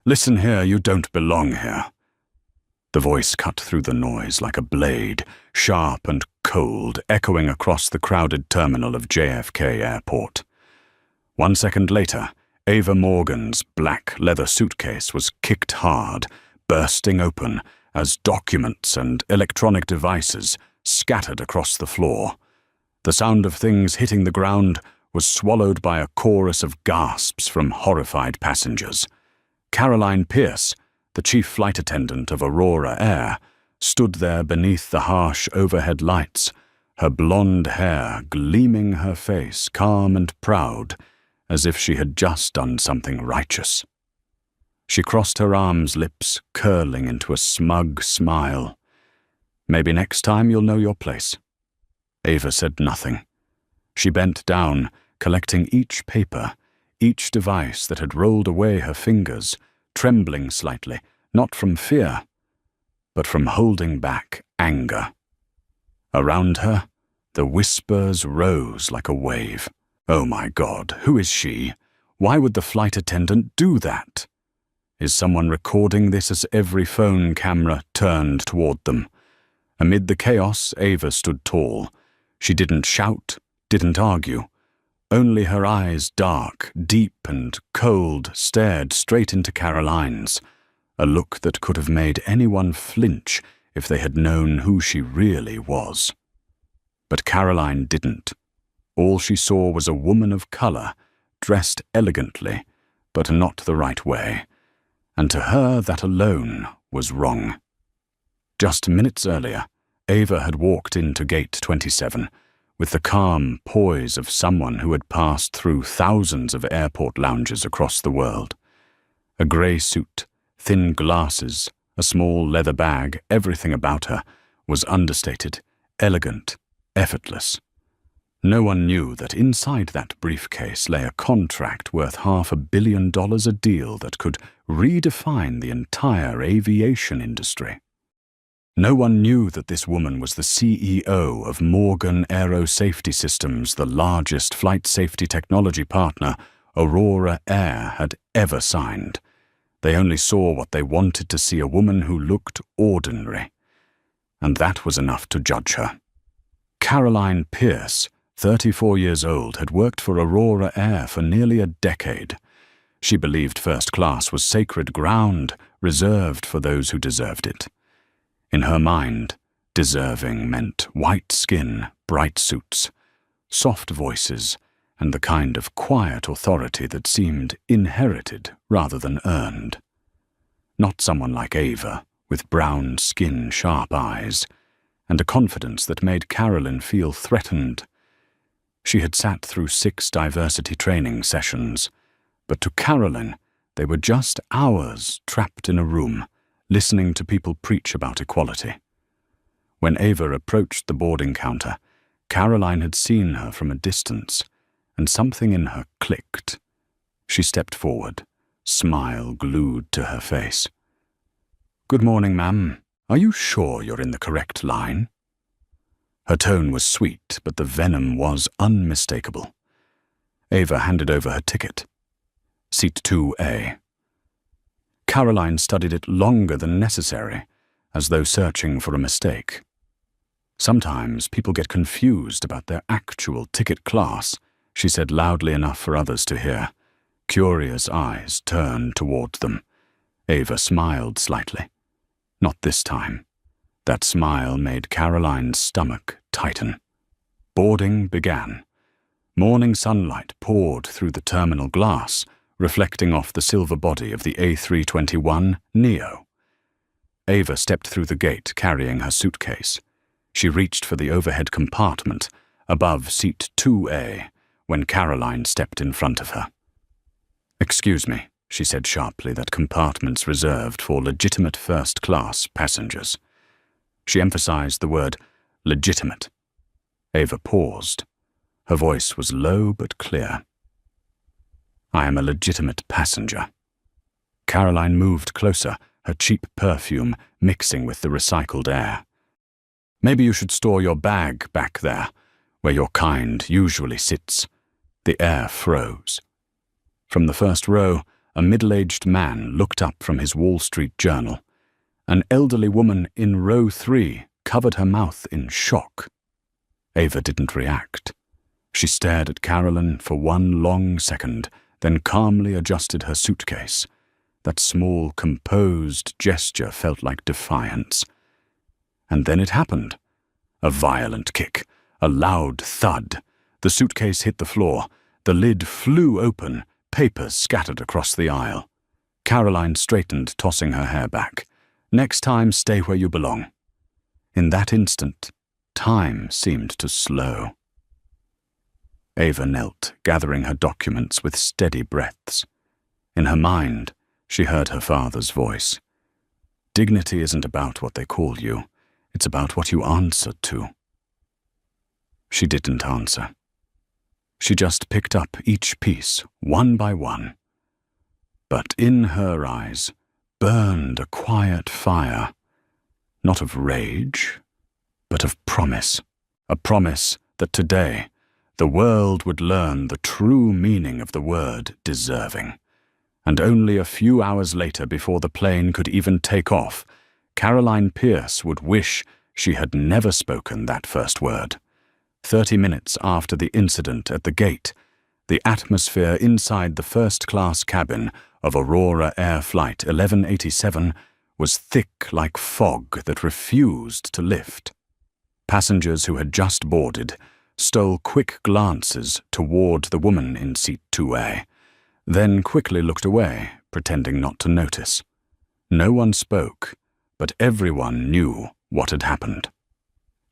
Listen here, you don't belong here. The voice cut through the noise like a blade, sharp and cold, echoing across the crowded terminal of JFK Airport. 1 second later, Ava Morgan's black leather suitcase was kicked hard, bursting open as documents and electronic devices scattered across the floor. The sound of things hitting the ground was swallowed by a chorus of gasps from horrified passengers. Caroline Pierce, the chief flight attendant of Aurora Air, stood there beneath the harsh overhead lights, her blonde hair gleaming her face, calm and proud, as if she had just done something righteous. She crossed her arms, lips curling into a smug smile. "Maybe next time you'll know your place." Ava said nothing. She bent down, collecting each paper, each device that had rolled away her fingers, trembling slightly, not from fear, but from holding back anger. Around her, the whispers rose like a wave. Oh my God, who is she? Why would the flight attendant do that? Is someone recording this as every phone camera turned toward them? Amid the chaos, Ava stood tall. She didn't shout, didn't argue. Only her eyes, dark, deep and cold, stared straight into Caroline's, a look that could have made anyone flinch if they had known who she really was. But Caroline didn't. All she saw was a woman of color, dressed elegantly, but not the right way, and to her that alone was wrong. Just minutes earlier, Ava had walked into Gate 27, with the calm poise of someone who had passed through thousands of airport lounges across the world. A grey suit, thin glasses, a small leather bag, everything about her was understated, elegant, effortless. No one knew that inside that briefcase lay a contract worth $500 million a deal that could redefine the entire aviation industry. No one knew that this woman was the CEO of Morgan Aero Safety Systems, the largest flight safety technology partner Aurora Air had ever signed. They only saw what they wanted to see, a woman who looked ordinary. And that was enough to judge her. Caroline Pierce, 34 years old, had worked for Aurora Air for nearly a decade. She believed first class was sacred ground, reserved for those who deserved it. In her mind, deserving meant white skin, bright suits, soft voices, and the kind of quiet authority that seemed inherited rather than earned. Not someone like Ava, with brown skin, sharp eyes, and a confidence that made Caroline feel threatened. She had sat through 6 diversity training sessions, but to Caroline, they were just hours trapped in a room, listening to people preach about equality. When Ava approached the boarding counter, Caroline had seen her from a distance, and something in her clicked. She stepped forward, smile glued to her face. "Good morning, ma'am. Are you sure you're in the correct line?" Her tone was sweet, but the venom was unmistakable. Ava handed over her ticket. Seat 2A. Caroline studied it longer than necessary, as though searching for a mistake. "Sometimes people get confused about their actual ticket class," she said loudly enough for others to hear. Curious eyes turned toward them. Ava smiled slightly. Not this time. That smile made Caroline's stomach tighten. Boarding began. Morning sunlight poured through the terminal glass, reflecting off the silver body of the A321 Neo. Ava stepped through the gate carrying her suitcase. She reached for the overhead compartment above seat 2A when Caroline stepped in front of her. "Excuse me," she said sharply, "that compartment's reserved for legitimate first-class passengers." She emphasized the word legitimate. Ava paused. Her voice was low but clear. "I am a legitimate passenger." Caroline moved closer, her cheap perfume mixing with the recycled air. "Maybe you should store your bag back there, where your kind usually sits." The air froze. From the first row, a middle-aged man looked up from his Wall Street journal. An elderly woman in row 3 covered her mouth in shock. Ava didn't react. She stared at Carolyn for one long second, then calmly adjusted her suitcase. That small, composed gesture felt like defiance. And then it happened. A violent kick, a loud thud. The suitcase hit the floor. The lid flew open, papers scattered across the aisle. Caroline straightened, tossing her hair back. "Next time, stay where you belong." In that instant, time seemed to slow. Ava knelt, gathering her documents with steady breaths. In her mind, she heard her father's voice. "Dignity isn't about what they call you. It's about what you answer to." She didn't answer. She just picked up each piece, one by one. But in her eyes burned a quiet fire, not of rage, but of promise. A promise that today the world would learn the true meaning of the word deserving. And only a few hours later, before the plane could even take off, Caroline Pierce would wish she had never spoken that first word. 30 minutes after the incident at the gate, the atmosphere inside the first-class cabin of Aurora Air Flight 1187 was thick like fog that refused to lift. Passengers who had just boarded stole quick glances toward the woman in seat 2A, then quickly looked away, pretending not to notice. No one spoke, but everyone knew what had happened.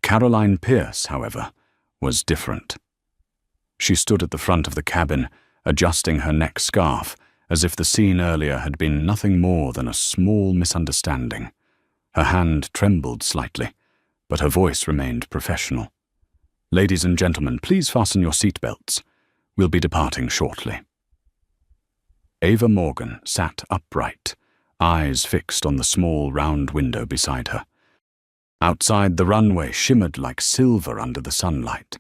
Caroline Pierce, however, was different. She stood at the front of the cabin, adjusting her neck scarf, as if the scene earlier had been nothing more than a small misunderstanding. Her hand trembled slightly, but her voice remained professional. "Ladies and gentlemen, please fasten your seatbelts. We'll be departing shortly." Ava Morgan sat upright, eyes fixed on the small round window beside her. Outside, the runway shimmered like silver under the sunlight.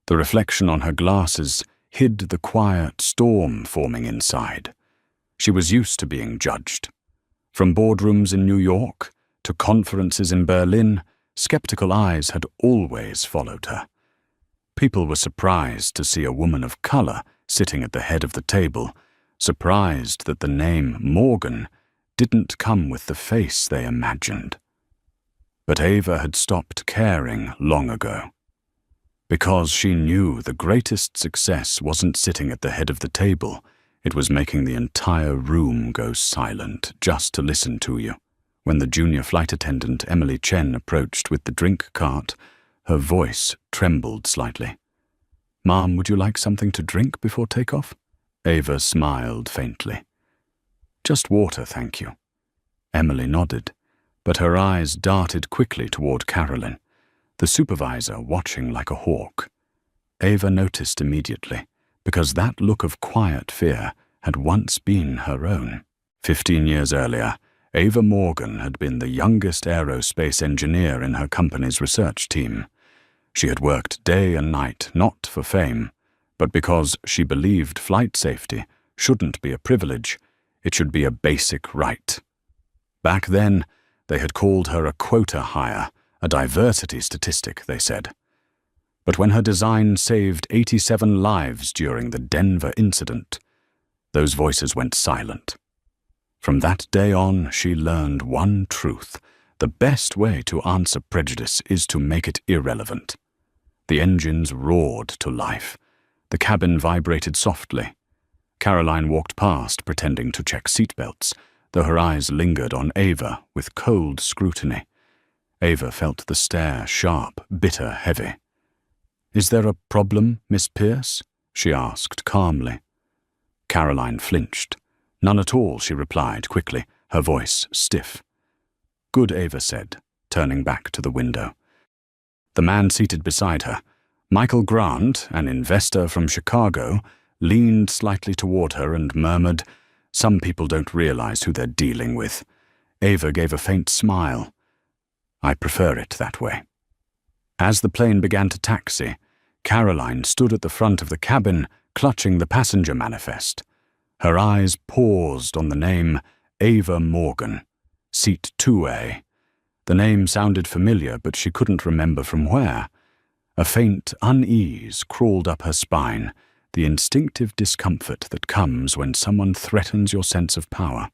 The reflection on her glasses hid the quiet storm forming inside. She was used to being judged. From boardrooms in New York to conferences in Berlin, skeptical eyes had always followed her. People were surprised to see a woman of color sitting at the head of the table, surprised that the name Morgan didn't come with the face they imagined. But Ava had stopped caring long ago, because she knew the greatest success wasn't sitting at the head of the table, it was making the entire room go silent just to listen to you. When the junior flight attendant Emily Chen approached with the drink cart, her voice trembled slightly. "Ma'am, would you like something to drink before takeoff?" Ava smiled faintly. "Just water, thank you." Emily nodded, but her eyes darted quickly toward Carolyn, the supervisor watching like a hawk. Ava noticed immediately, because that look of quiet fear had once been her own. 15 years earlier, Ava Morgan had been the youngest aerospace engineer in her company's research team. She had worked day and night not for fame, but because she believed flight safety shouldn't be a privilege, it should be a basic right. Back then, they had called her a quota hire, a diversity statistic, they said. But when her design saved 87 lives during the Denver incident, those voices went silent. From that day on, she learned one truth: the best way to answer prejudice is to make it irrelevant. The engines roared to life. The cabin vibrated softly. Caroline walked past, pretending to check seatbelts, though her eyes lingered on Ava with cold scrutiny. Ava felt the stare sharp, bitter, heavy. "Is there a problem, Miss Pierce?" she asked calmly. Caroline flinched. "None at all," she replied quickly, her voice stiff. "Good," Ava said, turning back to the window. The man seated beside her, Michael Grant, an investor from Chicago, leaned slightly toward her and murmured, "Some people don't realize who they're dealing with." Ava gave a faint smile. "I prefer it that way." As the plane began to taxi, Caroline stood at the front of the cabin, clutching the passenger manifest. Her eyes paused on the name Ava Morgan, Seat 2A. The name sounded familiar, but she couldn't remember from where. A faint unease crawled up her spine, the instinctive discomfort that comes when someone threatens your sense of power.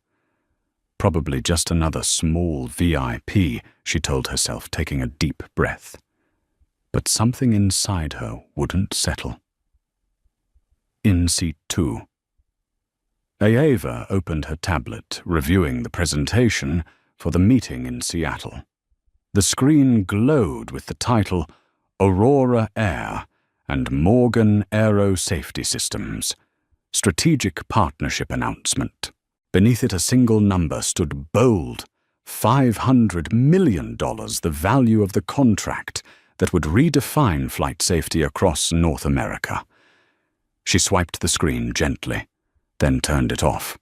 Probably just another small VIP, she told herself, taking a deep breath. But something inside her wouldn't settle. In Seat 2. Ava opened her tablet, reviewing the presentation for the meeting in Seattle. The screen glowed with the title Aurora Air and Morgan Aero Safety Systems, Strategic Partnership Announcement. Beneath it a single number stood bold, $500 million, the value of the contract that would redefine flight safety across North America. She swiped the screen gently, then turned it off.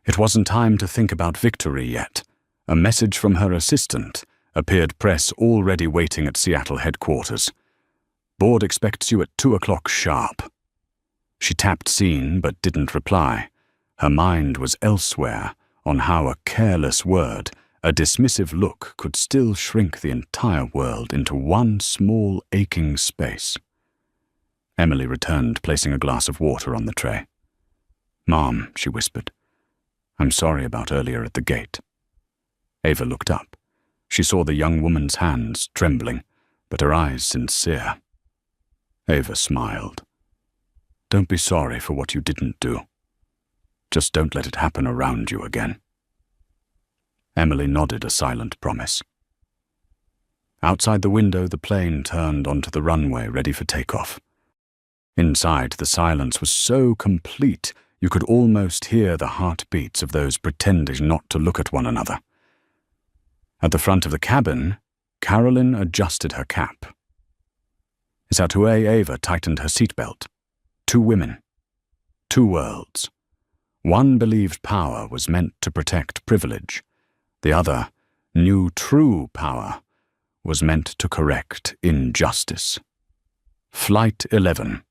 It wasn't time to think about victory yet. A message from her assistant appeared, press already waiting at Seattle headquarters. Board expects you at 2 o'clock sharp. She tapped seen but didn't reply. Her mind was elsewhere, on how a careless word, a dismissive look could still shrink the entire world into one small aching space. Emily returned, placing a glass of water on the tray. "Mom," she whispered, "I'm sorry about earlier at the gate." Ava looked up. She saw the young woman's hands trembling, but her eyes sincere. Ava smiled. "Don't be sorry for what you didn't do. Just don't let it happen around you again." Emily nodded a silent promise. Outside the window, the plane turned onto the runway, ready for takeoff. Inside, the silence was so complete you could almost hear the heartbeats of those pretending not to look at one another. At the front of the cabin, Carolyn adjusted her cap. Satue Ava tightened her seatbelt. 2 women. 2 worlds. One believed power was meant to protect privilege. The other, knew true power, was meant to correct injustice. Flight 11.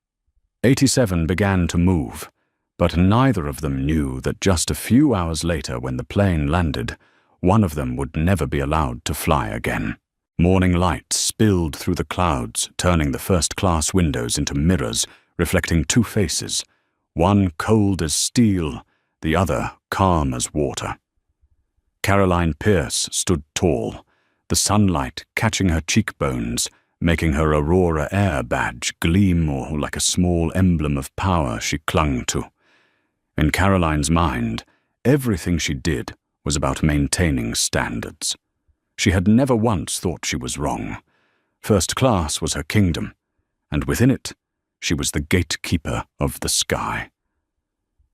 87 began to move, but neither of them knew that just a few hours later, when the plane landed, one of them would never be allowed to fly again. Morning light spilled through the clouds, turning the first-class windows into mirrors, reflecting 2 faces, one cold as steel, the other calm as water. Caroline Pierce stood tall, the sunlight catching her cheekbones, making her Aurora Air badge gleam more like a small emblem of power she clung to. In Caroline's mind, everything she did was about maintaining standards. She had never once thought she was wrong. First class was her kingdom, and within it, she was the gatekeeper of the sky.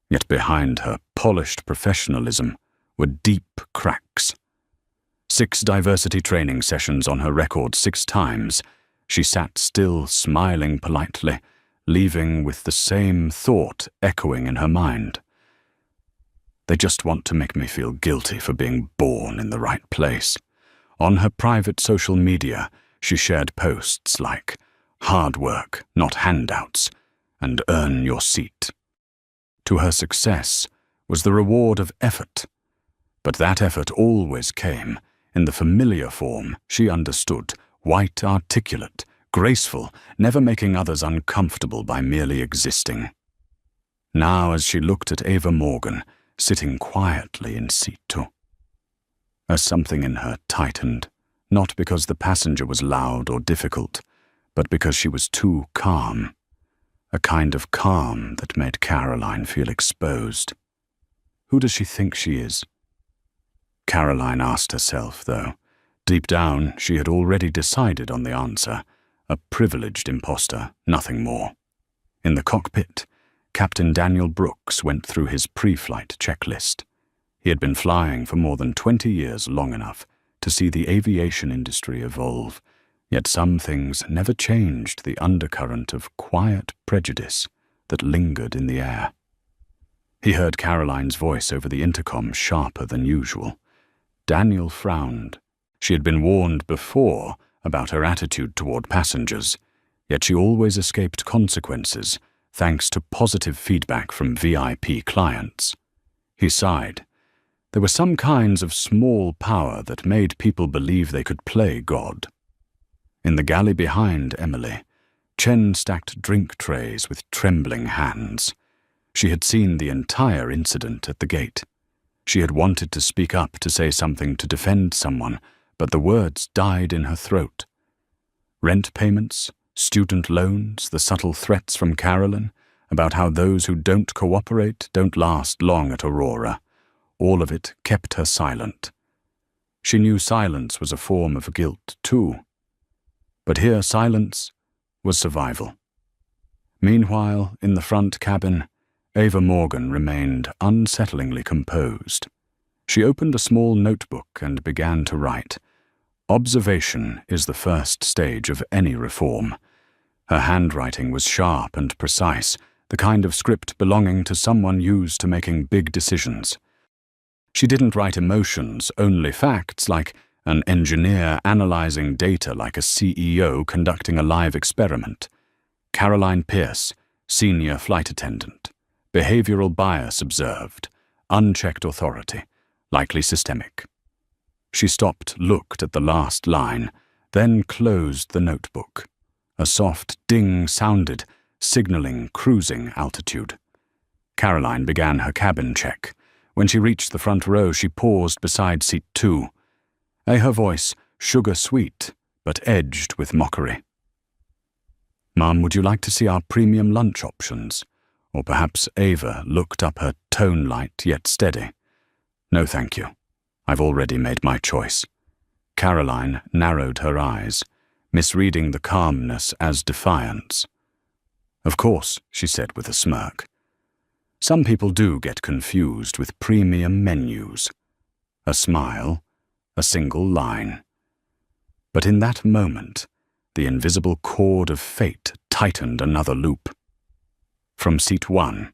Yet behind her polished professionalism were deep cracks. 6 diversity training sessions on her record 6 times, she sat still, smiling politely, leaving with the same thought echoing in her mind. They just want to make me feel guilty for being born in the right place. On her private social media, she shared posts like, "Hard work, not handouts," and "Earn your seat." To her success was the reward of effort, but that effort always came in the familiar form she understood, white, articulate, graceful, never making others uncomfortable by merely existing. Now, as she looked at Ava Morgan, sitting quietly in Seat 2, as something in her tightened, not because the passenger was loud or difficult, but because she was too calm, a kind of calm that made Caroline feel exposed. Who does she think she is? Caroline asked herself, though. Deep down, she had already decided on the answer, a privileged imposter, nothing more. In the cockpit, Captain Daniel Brooks went through his pre-flight checklist. He had been flying for more than 20 years, long enough to see the aviation industry evolve, yet some things never changed the undercurrent of quiet prejudice that lingered in the air. He heard Caroline's voice over the intercom, sharper than usual. Daniel frowned. She had been warned before about her attitude toward passengers, yet she always escaped consequences, thanks to positive feedback from VIP clients. He sighed. There were some kinds of small power that made people believe they could play God. In the galley behind Emily, Chen stacked drink trays with trembling hands. She had seen the entire incident at the gate. She had wanted to speak up to say something to defend someone, but the words died in her throat. Rent payments, student loans, the subtle threats from Carolyn about how those who don't cooperate don't last long at Aurora, all of it kept her silent. She knew silence was a form of guilt, too. But here silence was survival. Meanwhile, in the front cabin, Ava Morgan remained unsettlingly composed. She opened a small notebook and began to write. Observation is the first stage of any reform. Her handwriting was sharp and precise, the kind of script belonging to someone used to making big decisions. She didn't write emotions, only facts, like an engineer analyzing data like a CEO conducting a live experiment. Caroline Pierce, senior flight attendant. Behavioral bias observed. Unchecked authority. Likely systemic. She stopped, looked at the last line, then closed the notebook. A soft ding sounded, signaling cruising altitude. Caroline began her cabin check. When she reached the front row, she paused beside seat 2. Her voice, sugar-sweet, but edged with mockery. "Mum, would you like to see our premium lunch options?" Or perhaps Ava looked up, her tone light yet steady. "No, thank you. I've already made my choice." Caroline narrowed her eyes, misreading the calmness as defiance. "Of course," she said with a smirk. "Some people do get confused with premium menus." A smile, a single line. But in that moment, the invisible cord of fate tightened another loop. From seat 1.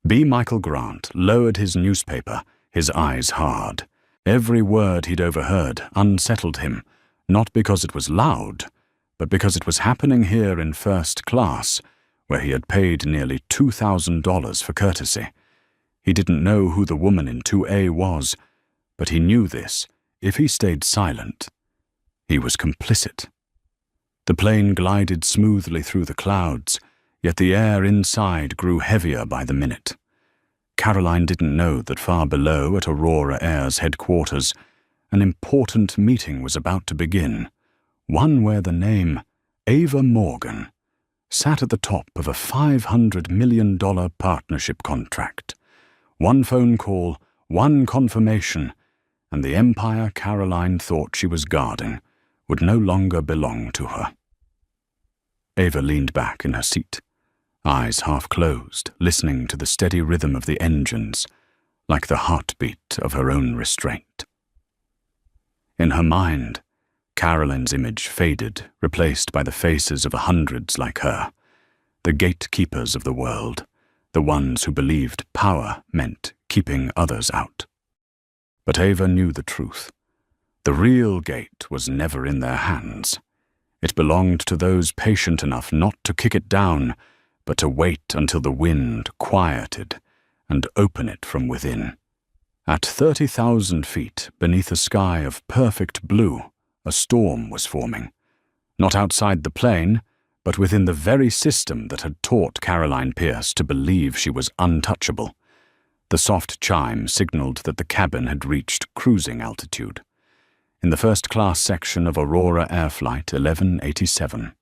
B. Michael Grant lowered his newspaper, his eyes hard. Every word he'd overheard unsettled him, not because it was loud, but because it was happening here in first class, where he had paid nearly $2,000 for courtesy. He didn't know who the woman in 2A was, but he knew this. If he stayed silent, he was complicit. The plane glided smoothly through the clouds, yet the air inside grew heavier by the minute. Caroline didn't know that far below at Aurora Air's headquarters, an important meeting was about to begin, one where the name Ava Morgan sat at the top of a $500 million partnership contract. One phone call, one confirmation, and the empire Caroline thought she was guarding would no longer belong to her. Ava leaned back in her seat, eyes half closed, listening to the steady rhythm of the engines, like the heartbeat of her own restraint. In her mind, Caroline's image faded, replaced by the faces of hundreds like her, the gatekeepers of the world, the ones who believed power meant keeping others out. But Ava knew the truth. The real gate was never in their hands. It belonged to those patient enough not to kick it down, but to wait until the wind quieted and open it from within. At 30,000 feet beneath a sky of perfect blue, a storm was forming. Not outside the plane, but within the very system that had taught Caroline Pierce to believe she was untouchable. The soft chime signaled that the cabin had reached cruising altitude. In the first-class section of Aurora Air Flight 1187.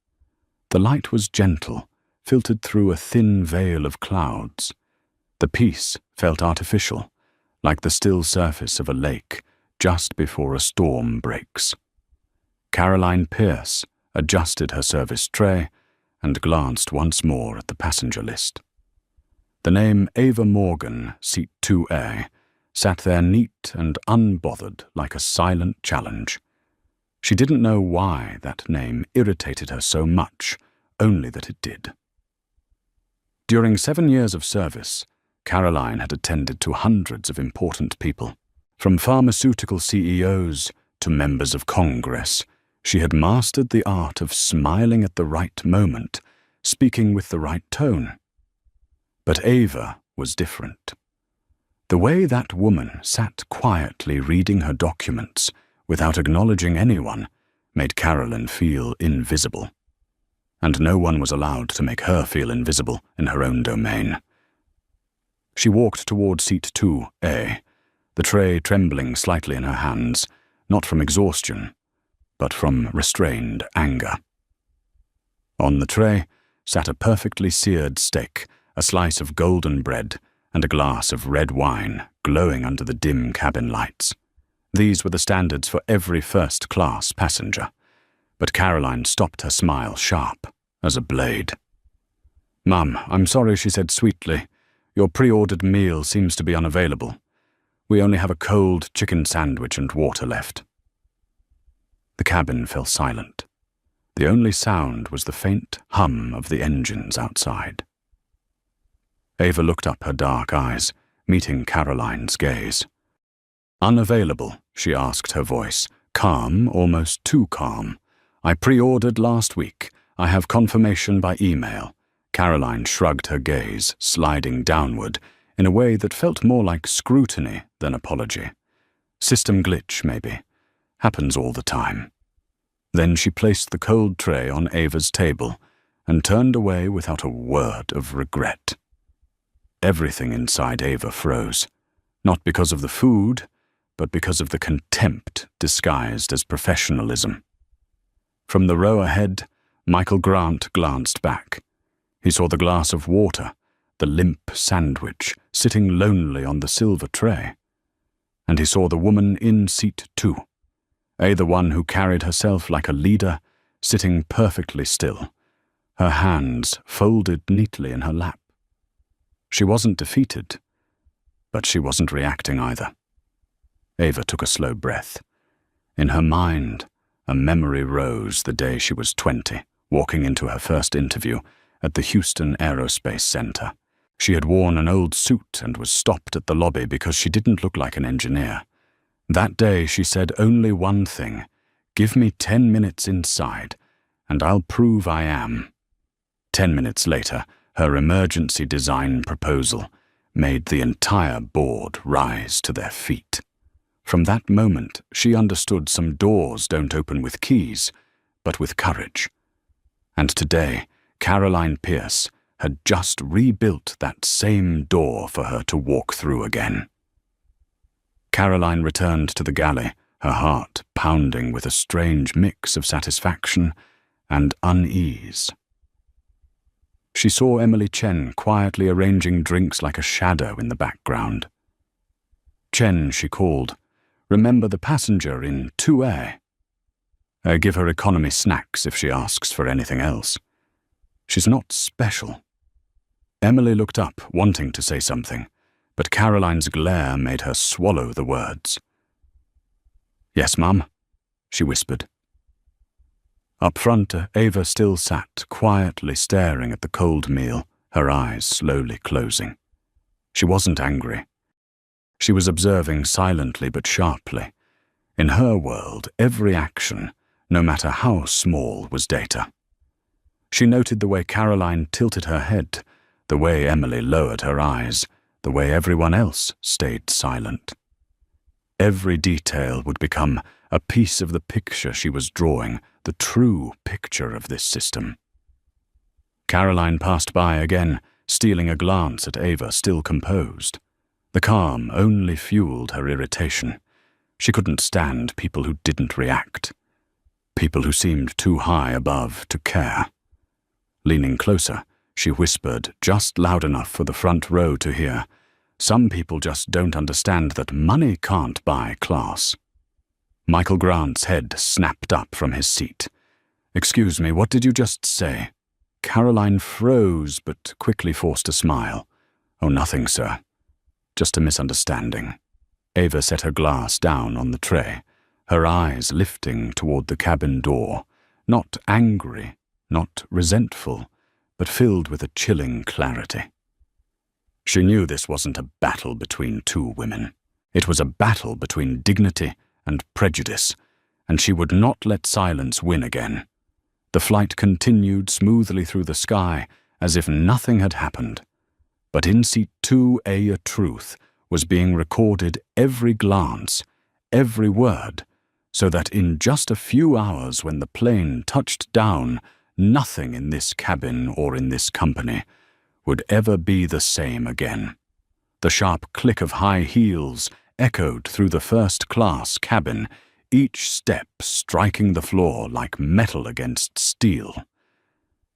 The light was gentle, filtered through a thin veil of clouds. The peace felt artificial, like the still surface of a lake just before a storm breaks. Caroline Pierce adjusted her service tray and glanced once more at the passenger list. The name Ava Morgan, seat 2A, sat there neat and unbothered like a silent challenge. She didn't know why that name irritated her so much, only that it did. During 7 years of service, Caroline had attended to hundreds of important people. From pharmaceutical CEOs to members of Congress, she had mastered the art of smiling at the right moment speaking with the right tone. But Ava was different. The way that woman sat quietly reading her documents without acknowledging anyone made Carolyn feel invisible. And no one was allowed to make her feel invisible in her own domain. She walked toward seat 2A, the tray trembling slightly in her hands, not from exhaustion, but from restrained anger. On the tray sat a perfectly seared steak, a slice of golden bread, and a glass of red wine glowing under the dim cabin lights. These were the standards for every first-class passenger, but Caroline stopped her smile sharp as a blade. "Mum, I'm sorry," she said sweetly. "Your pre-ordered meal seems to be unavailable. We only have a cold chicken sandwich and water left." The cabin fell silent. The only sound was the faint hum of the engines outside. Ava looked up her dark eyes, meeting Caroline's gaze. "Unavailable?" she asked, her voice calm, almost too calm. "I pre-ordered last week. I have confirmation by email." Caroline shrugged her gaze, sliding downward, in a way that felt more like scrutiny than apology. System glitch, maybe. Happens all the time. Then she placed the cold tray on Ava's table and turned away without a word of regret. Everything inside Ava froze, not because of the food, but because of the contempt disguised as professionalism. From the row ahead, Michael Grant glanced back. He saw the glass of water, the limp sandwich, sitting lonely on the silver tray. And he saw the woman in seat 2, the one who carried herself like a leader, sitting perfectly still, her hands folded neatly in her lap. She wasn't defeated, but she wasn't reacting either. Ava took a slow breath. In her mind, a memory rose the day she was 20, walking into her first interview at the Houston Aerospace Center. She had worn an old suit and was stopped at the lobby because she didn't look like an engineer. That day she said only one thing: "Give me 10 minutes inside, and I'll prove I am." 10 minutes later, her emergency design proposal made the entire board rise to their feet. From that moment, she understood some doors don't open with keys, but with courage. And today, Caroline Pierce had just rebuilt that same door for her to walk through again. Caroline returned to the galley, her heart pounding with a strange mix of satisfaction and unease. She saw Emily Chen quietly arranging drinks like a shadow in the background. "Chen," she called, "remember the passenger in 2A. Give her economy snacks if she asks for anything else. She's not special." Emily looked up, wanting to say something, but Caroline's glare made her swallow the words. "Yes, Mum," she whispered. Up front, Ava still sat, quietly staring at the cold meal, her eyes slowly closing. She wasn't angry. She was observing silently but sharply. In her world, every action, no matter how small, was data. She noted the way Caroline tilted her head, the way Emily lowered her eyes, the way everyone else stayed silent. Every detail would become a piece of the picture she was drawing, the true picture of this system. Caroline passed by again, stealing a glance at Ava, still composed. The calm only fueled her irritation. She couldn't stand people who didn't react, people who seemed too high above to care. Leaning closer, she whispered just loud enough for the front row to hear, "Some people just don't understand that money can't buy class." Michael Grant's head snapped up from his seat. "Excuse me, what did you just say?" Caroline froze but quickly forced a smile. "Oh, nothing, sir. Just a misunderstanding." Ava set her glass down on the tray, her eyes lifting toward the cabin door, not angry, not resentful, but filled with a chilling clarity. She knew this wasn't a battle between two women. It was a battle between dignity and prejudice, and she would not let silence win again. The flight continued smoothly through the sky, as if nothing had happened. But in Seat 2A, a truth was being recorded, every glance, every word, so that in just a few hours when the plane touched down, nothing in this cabin or in this company would ever be the same again. The sharp click of high heels echoed through the first-class cabin, each step striking the floor like metal against steel.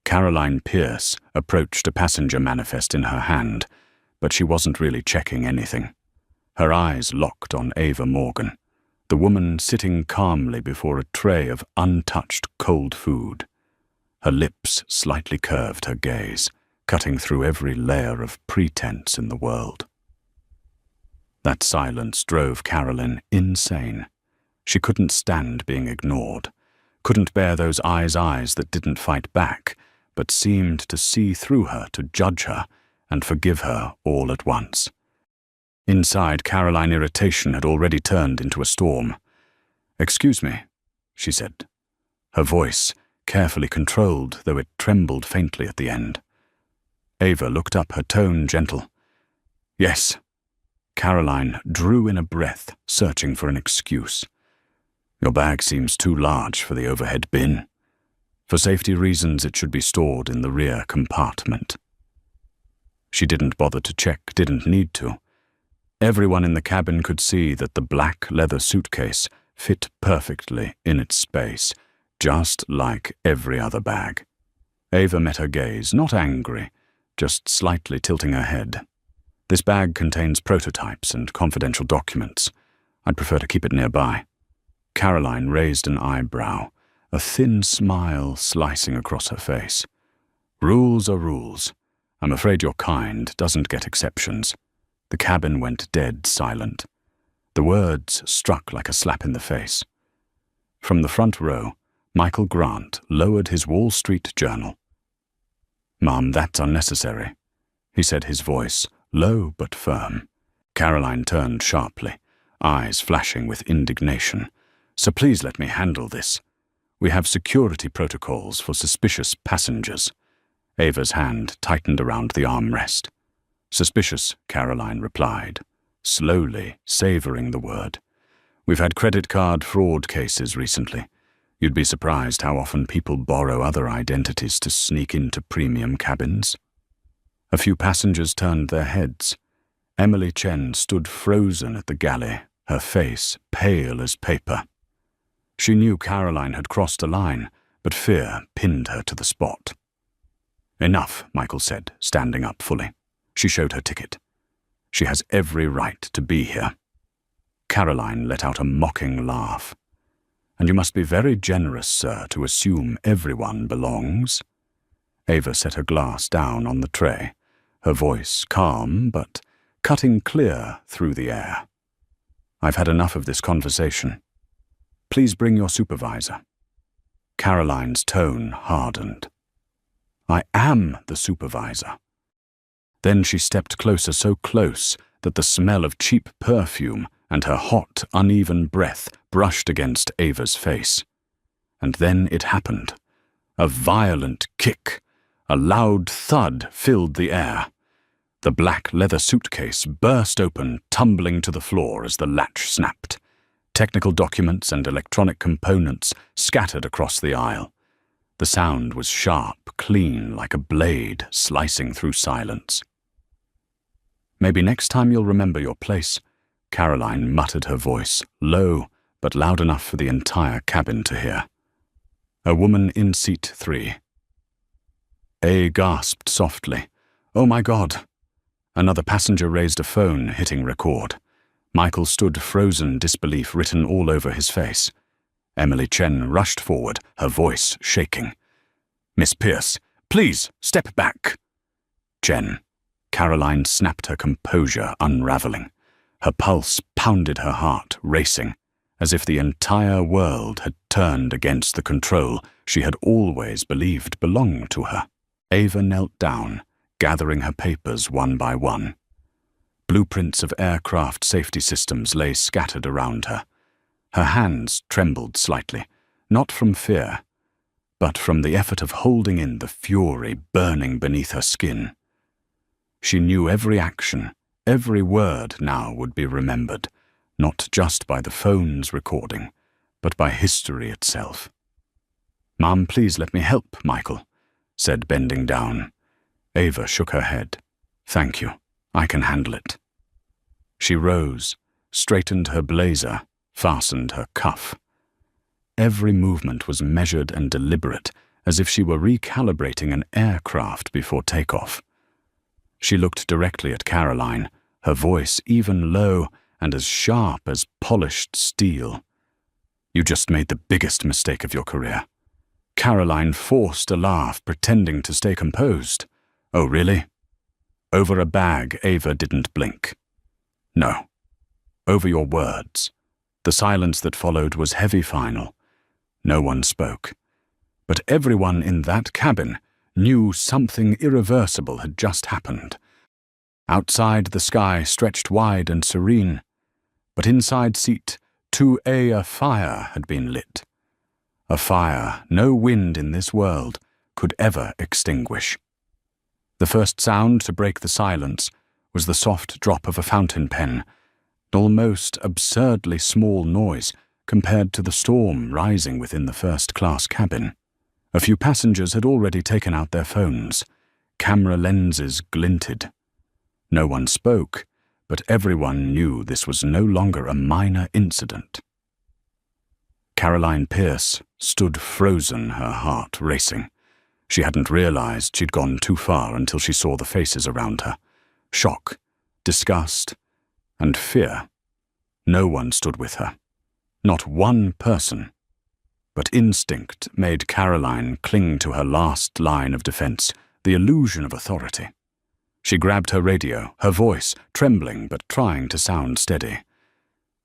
Caroline Pierce approached a passenger manifest in her hand, but she wasn't really checking anything. Her eyes locked on Ava Morgan, the woman sitting calmly before a tray of untouched cold food. Her lips slightly curved her gaze, cutting through every layer of pretense in the world. That silence drove Caroline insane. She couldn't stand being ignored, couldn't bear those eyes that didn't fight back, but seemed to see through her, to judge her, and forgive her all at once. Inside, Caroline, irritation had already turned into a storm. "Excuse me," she said, her voice carefully controlled, though it trembled faintly at the end. Ava looked up, her tone gentle. "Yes." Caroline drew in a breath, searching for an excuse. "Your bag seems too large for the overhead bin. For safety reasons, it should be stored in the rear compartment." She didn't bother to check, didn't need to. Everyone in the cabin could see that the black leather suitcase fit perfectly in its space, just like every other bag. Ava met her gaze, not angry, just slightly tilting her head. "This bag contains prototypes and confidential documents. I'd prefer to keep it nearby." Caroline raised an eyebrow, a thin smile slicing across her face. "Rules are rules. I'm afraid your kind doesn't get exceptions." The cabin went dead silent. The words struck like a slap in the face. From the front row, Michael Grant lowered his Wall Street Journal. "Ma'am, that's unnecessary," he said, his voice low but firm. Caroline turned sharply, eyes flashing with indignation. "So please let me handle this. We have security protocols for suspicious passengers." Ava's hand tightened around the armrest. "Suspicious," Caroline replied, slowly savoring the word. "We've had credit card fraud cases recently. You'd be surprised how often people borrow other identities to sneak into premium cabins." A few passengers turned their heads. Emily Chen stood frozen at the galley, her face pale as paper. She knew Caroline had crossed a line, but fear pinned her to the spot. "Enough," Michael said, standing up fully. She showed her ticket. "She has every right to be here." Caroline let out a mocking laugh. "And you must be very generous, sir, to assume everyone belongs." Ava set her glass down on the tray, her voice calm but cutting clear through the air. "I've had enough of this conversation. Please bring your supervisor." Caroline's tone hardened. "I am the supervisor." Then she stepped closer, so close that the smell of cheap perfume and her hot, uneven breath brushed against Ava's face. And then it happened. A violent kick, a loud thud filled the air. The black leather suitcase burst open, tumbling to the floor as the latch snapped. Technical documents and electronic components scattered across the aisle. The sound was sharp, clean, like a blade slicing through silence. "Maybe next time you'll remember your place," Caroline muttered, her voice low but loud enough for the entire cabin to hear. A woman in seat 3. A gasped softly. "Oh my God!" Another passenger raised a phone, hitting record. Michael stood frozen, disbelief written all over his face. Emily Chen rushed forward, her voice shaking. "Miss Pierce, please, step back." "Chen." Caroline snapped, her composure unraveling. Her pulse pounded, her heart racing, as if the entire world had turned against the control she had always believed belonged to her. Ava knelt down, gathering her papers one by one. Blueprints of aircraft safety systems lay scattered around her. Her hands trembled slightly, not from fear, but from the effort of holding in the fury burning beneath her skin. She knew every action, every word now would be remembered, not just by the phone's recording, but by history itself. "Mum, please let me help, Michael," said, bending down. Ava shook her head. "Thank you. I can handle it." She rose, straightened her blazer, fastened her cuff. Every movement was measured and deliberate, as if she were recalibrating an aircraft before takeoff. She looked directly at Caroline, her voice even low and as sharp as polished steel. "You just made the biggest mistake of your career." Caroline forced a laugh, pretending to stay composed. "Oh, really?" Over a bag, Ava didn't blink. "No. Over your words." The silence that followed was heavy final. No one spoke. But everyone in that cabin knew something irreversible had just happened. Outside, the sky stretched wide and serene, but inside seat 2A a fire had been lit. A fire no wind in this world could ever extinguish. The first sound to break the silence was the soft drop of a fountain pen, an almost absurdly small noise compared to the storm rising within the first-class cabin. A few passengers had already taken out their phones. Camera lenses glinted. No one spoke, but everyone knew this was no longer a minor incident. Caroline Pierce stood frozen, her heart racing. She hadn't realized she'd gone too far until she saw the faces around her. Shock, disgust, and fear. No one stood with her. Not one person. But instinct made Caroline cling to her last line of defense, the illusion of authority. She grabbed her radio, her voice trembling but trying to sound steady.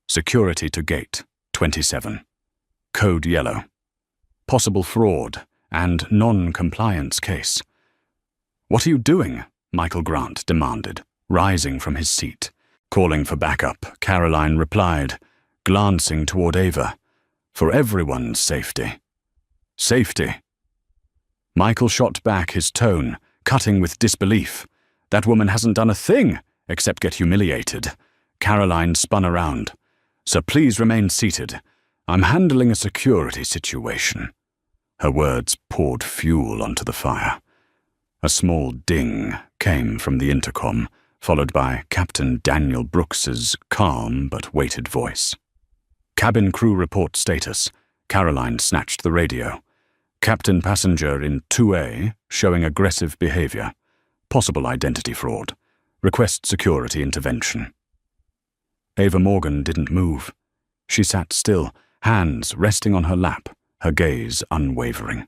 "Security to gate 27. Code yellow. Possible fraud and non-compliance case." "What are you doing?" Michael Grant demanded, rising from his seat. Calling for backup, Caroline replied, glancing toward Ava. "For everyone's safety." "Safety?" Michael shot back, his tone cutting with disbelief. "That woman hasn't done a thing except get humiliated." Caroline spun around. "So please remain seated. I'm handling a security situation." Her words poured fuel onto the fire. A small ding came from the intercom, followed by Captain Daniel Brooks's calm but weighted voice. "Cabin crew report status." Caroline snatched the radio. "Captain passenger in 2A showing aggressive behavior. Possible identity fraud. Request security intervention." Ava Morgan didn't move. She sat still, hands resting on her lap, her gaze unwavering.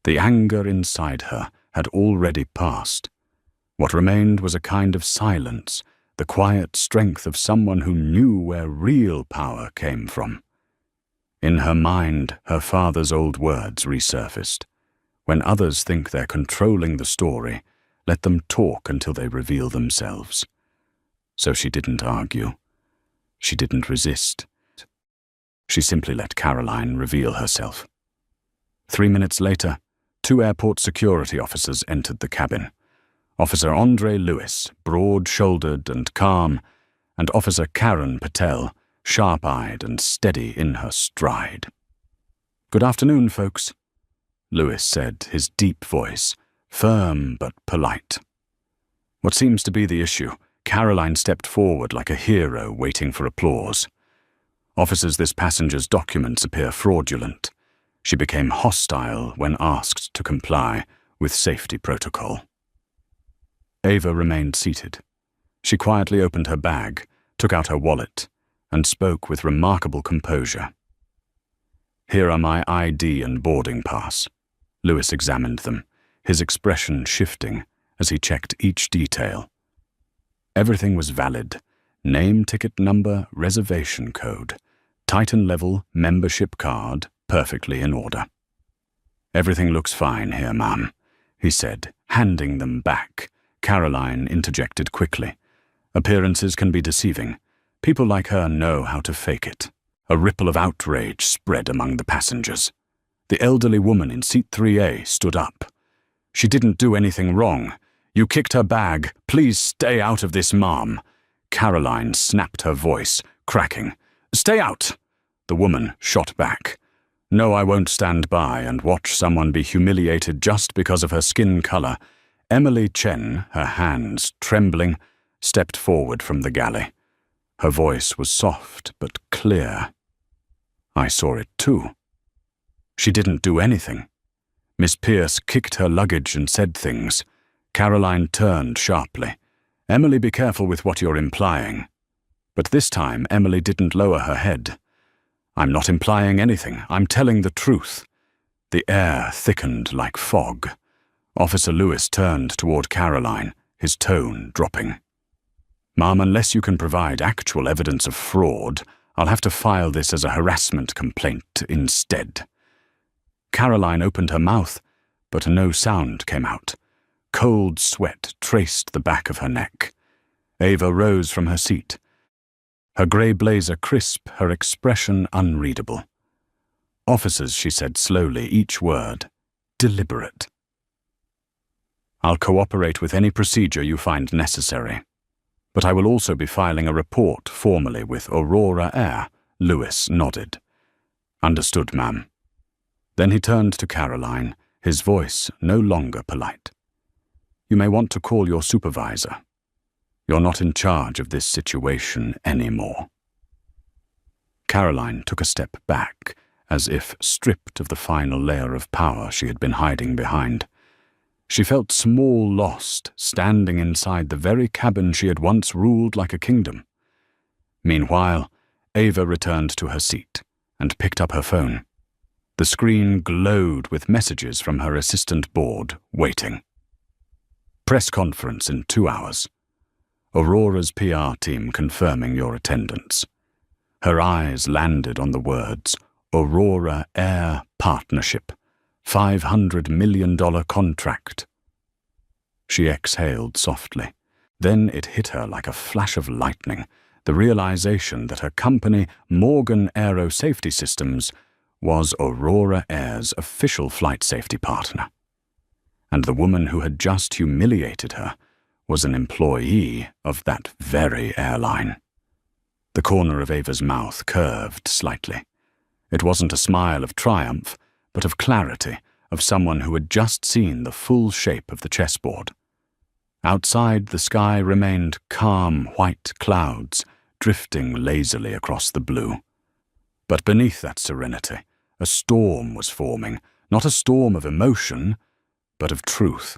The anger inside her had already passed. What remained was a kind of silence, the quiet strength of someone who knew where real power came from. In her mind, her father's old words resurfaced. "When others think they're controlling the story, let them talk until they reveal themselves." So she didn't argue. She didn't resist. She simply let Caroline reveal herself. 3 minutes later, 2 airport security officers entered the cabin. Officer Andre Lewis, broad-shouldered and calm, and Officer Karen Patel, sharp-eyed and steady in her stride. "Good afternoon, folks," Lewis said, his deep voice, firm but polite. What seems to be the issue? Caroline stepped forward like a hero waiting for applause. "Officers, this passenger's documents appear fraudulent." She became hostile when asked to comply with safety protocol. Ava remained seated. She quietly opened her bag, took out her wallet, and spoke with remarkable composure. "Here are my ID and boarding pass." Lewis examined them, his expression shifting as he checked each detail. Everything was valid. Name, ticket number, reservation code. Titan level membership card, perfectly in order. "Everything looks fine here, ma'am," he said, handing them back. Caroline interjected quickly. "Appearances can be deceiving. People like her know how to fake it." A ripple of outrage spread among the passengers. The elderly woman in seat 3A stood up. "She didn't do anything wrong. You kicked her bag. Please stay out of this, ma'am." Caroline snapped her voice, cracking. "Stay out!" The woman shot back. "No, I won't stand by and watch someone be humiliated just because of her skin color." Emily Chen, her hands trembling, stepped forward from the galley. Her voice was soft but clear. I saw it too. She didn't do anything. Miss Pierce kicked her luggage and said things. Caroline turned sharply. "Emily, be careful with what you're implying." But this time, Emily didn't lower her head. "I'm not implying anything. I'm telling the truth." The air thickened like fog. Officer Lewis turned toward Caroline, his tone dropping. "Ma'am, unless you can provide actual evidence of fraud, I'll have to file this as a harassment complaint instead." Caroline opened her mouth, but no sound came out. Cold sweat traced the back of her neck. Ava rose from her seat. Her grey blazer crisp, her expression unreadable. "Officers," she said slowly, each word deliberate. "I'll cooperate with any procedure you find necessary. But I will also be filing a report formally with Aurora Air." Lewis nodded. "Understood, ma'am." Then he turned to Caroline, his voice no longer polite. "You may want to call your supervisor. You're not in charge of this situation anymore." Caroline took a step back, as if stripped of the final layer of power she had been hiding behind. She felt small, lost, standing inside the very cabin she had once ruled like a kingdom. Meanwhile, Ava returned to her seat and picked up her phone. The screen glowed with messages from her assistant board, waiting. "Press conference in 2 hours. Aurora's PR team confirming your attendance." Her eyes landed on the words, "Aurora Air Partnership. $500 million contract." She exhaled softly. Then it hit her like a flash of lightning, the realization that her company, Morgan Aero Safety Systems, was Aurora Air's official flight safety partner. And the woman who had just humiliated her was an employee of that very airline. The corner of Ava's mouth curved slightly. It wasn't a smile of triumph, but of clarity, of someone who had just seen the full shape of the chessboard. Outside, the sky remained calm white clouds, drifting lazily across the blue. But beneath that serenity, a storm was forming, not a storm of emotion, but of truth.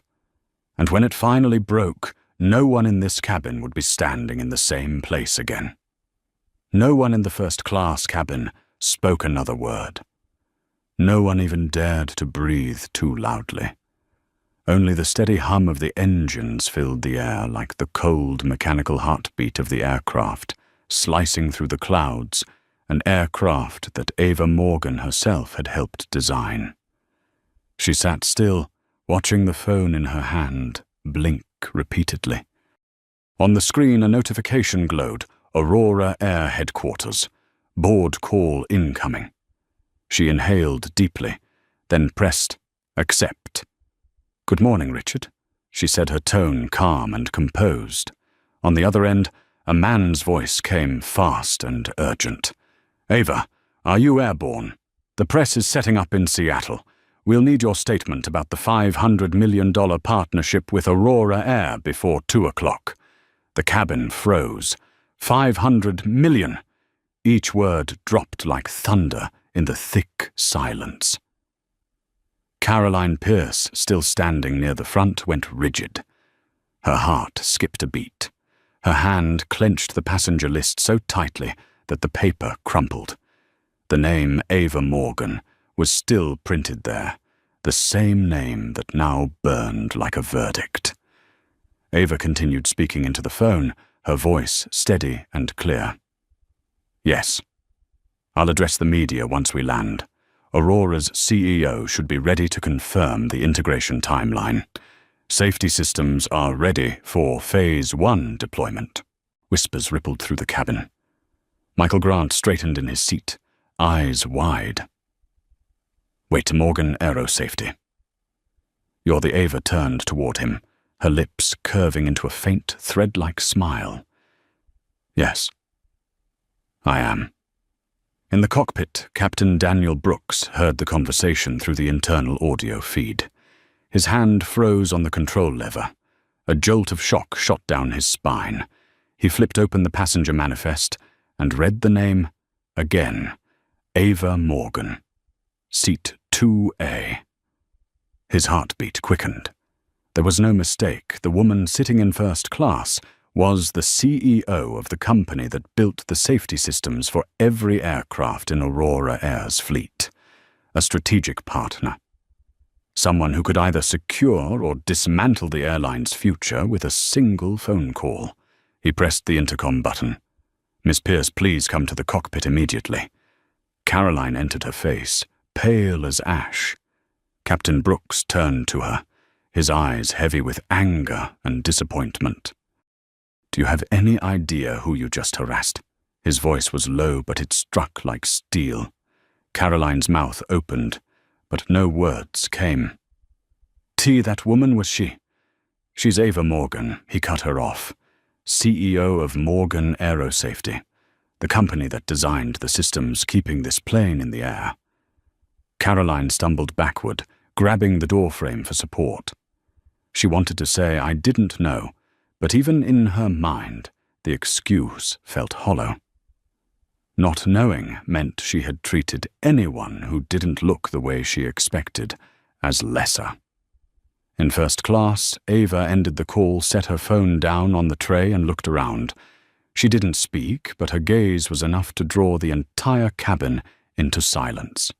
And when it finally broke, no one in this cabin would be standing in the same place again. No one in the first-class cabin spoke another word. No one even dared to breathe too loudly. Only the steady hum of the engines filled the air like the cold mechanical heartbeat of the aircraft, slicing through the clouds, an aircraft that Ava Morgan herself had helped design. She sat still, watching the phone in her hand blink repeatedly. On the screen, a notification glowed, Aurora Air Headquarters, board call incoming. She inhaled deeply, then pressed accept. "Good morning, Richard," she said, her tone calm and composed. On the other end, a man's voice came fast and urgent. "Ava, are you airborne? The press is setting up in Seattle. We'll need your statement about the $500 million partnership with Aurora Air before 2 o'clock. The cabin froze. 500 million. Each word dropped like thunder in the thick silence. Caroline Pierce, still standing near the front, went rigid. Her heart skipped a beat. Her hand clenched the passenger list so tightly that the paper crumpled. The name Ava Morgan was still printed there, the same name that now burned like a verdict. Ava continued speaking into the phone, her voice steady and clear. "Yes. I'll address the media once we land. Aurora's CEO should be ready to confirm the integration timeline. Safety systems are ready for Phase 1 deployment." Whispers rippled through the cabin. Michael Grant straightened in his seat, eyes wide. Wait to Morgan Aerosafety. You're the Ava turned toward him, her lips curving into a faint, thread-like smile. Yes, I am. In the cockpit, Captain Daniel Brooks heard the conversation through the internal audio feed. His hand froze on the control lever. A jolt of shock shot down his spine. He flipped open the passenger manifest and read the name again. Ava Morgan. Seat 2A. His heartbeat quickened. There was no mistake. The woman sitting in first class was the CEO of the company that built the safety systems for every aircraft in Aurora Air's fleet. A strategic partner. Someone who could either secure or dismantle the airline's future with a single phone call. He pressed the intercom button. Miss Pierce, please come to the cockpit immediately. Caroline entered her face, pale as ash. Captain Brooks turned to her, his eyes heavy with anger and disappointment. Do you have any idea who you just harassed? His voice was low, but it struck like steel. Caroline's mouth opened, but no words came. That woman, was she? She's Ava Morgan, he cut her off. CEO of Morgan Aerosafety, the company that designed the systems keeping this plane in the air. Caroline stumbled backward, grabbing the doorframe for support. She wanted to say, I didn't know, but even in her mind, the excuse felt hollow. Not knowing meant she had treated anyone who didn't look the way she expected as lesser. In first class, Ava ended the call, set her phone down on the tray and looked around. She didn't speak, but her gaze was enough to draw the entire cabin into silence.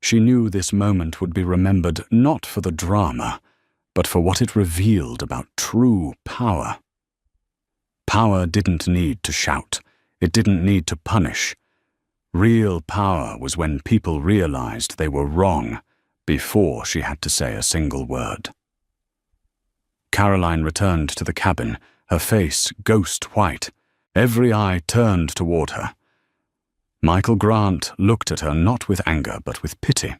She knew this moment would be remembered not for the drama, but for what it revealed about true power. Power didn't need to shout. It didn't need to punish. Real power was when people realized they were wrong before she had to say a single word. Caroline returned to the cabin, her face ghost white, every eye turned toward her. Michael Grant looked at her not with anger but with pity.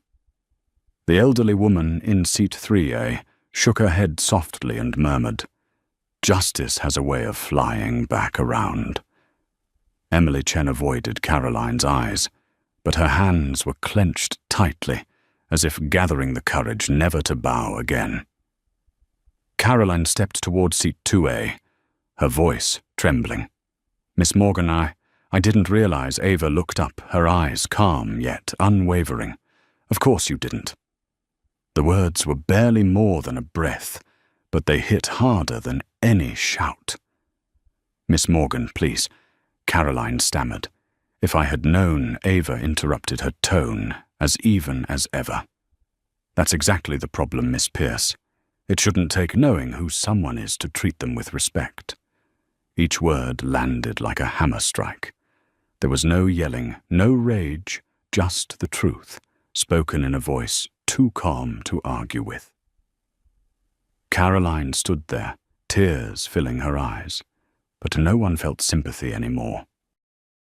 The elderly woman in seat 3A shook her head softly and murmured, Justice has a way of flying back around. Emily Chen avoided Caroline's eyes, but her hands were clenched tightly, as if gathering the courage never to bow again. Caroline stepped toward seat 2A, her voice trembling. Miss Morgan, I didn't realize. Ava looked up, her eyes calm yet unwavering. Of course you didn't. The words were barely more than a breath, but they hit harder than any shout. Miss Morgan, please, Caroline stammered. If I had known, Ava interrupted, her tone as even as ever. That's exactly the problem, Miss Pierce. It shouldn't take knowing who someone is to treat them with respect. Each word landed like a hammer strike. There was no yelling, no rage, just the truth, spoken in a voice too calm to argue with. Caroline stood there, tears filling her eyes, but no one felt sympathy anymore.